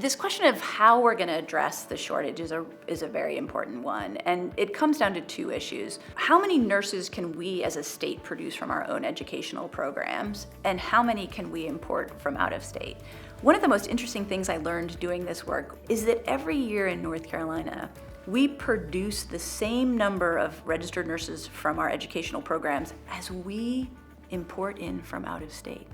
This question of how we're going to address the shortage is a very important one, and it comes down to two issues. How many nurses can we as a state produce from our own educational programs, and how many can we import from out of state? One of the most interesting things I learned doing this work is that every year in North Carolina, we produce the same number of registered nurses from our educational programs as we import in from out of state.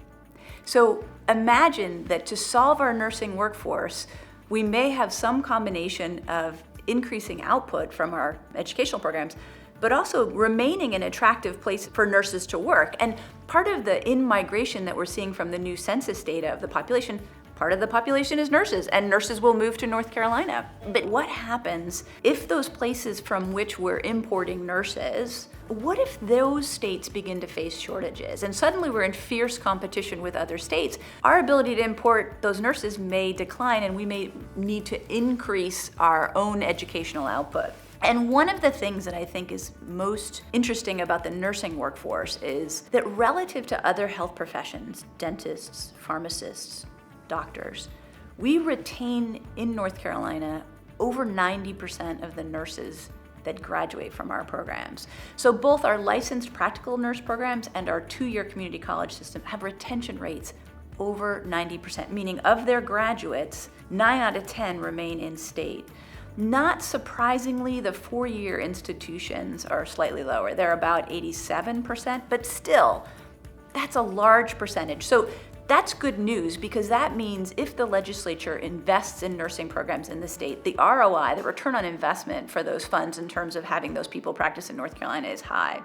So imagine that to solve our nursing workforce, we may have some combination of increasing output from our educational programs, but also remaining an attractive place for nurses to work. And part of the in-migration that we're seeing from the new census data of the population, part of the population is nurses, and nurses will move to North Carolina. But what happens if those places from which we're importing nurses, what if those states begin to face shortages and suddenly we're in fierce competition with other states? Our ability to import those nurses may decline, and we may need to increase our own educational output. And one of the things that I think is most interesting about the nursing workforce is that relative to other health professions, dentists, pharmacists, doctors, we retain in North Carolina over 90% of the nurses that graduate from our programs. So both our licensed practical nurse programs and our 2-year community college system have retention rates over 90%, meaning of their graduates, 9 out of 10 remain in state. Not surprisingly, the 4-year institutions are slightly lower. They're about 87%, but still, that's a large percentage. So that's good news, because that means if the legislature invests in nursing programs in the state, the ROI, the return on investment for those funds in terms of having those people practice in North Carolina, is high.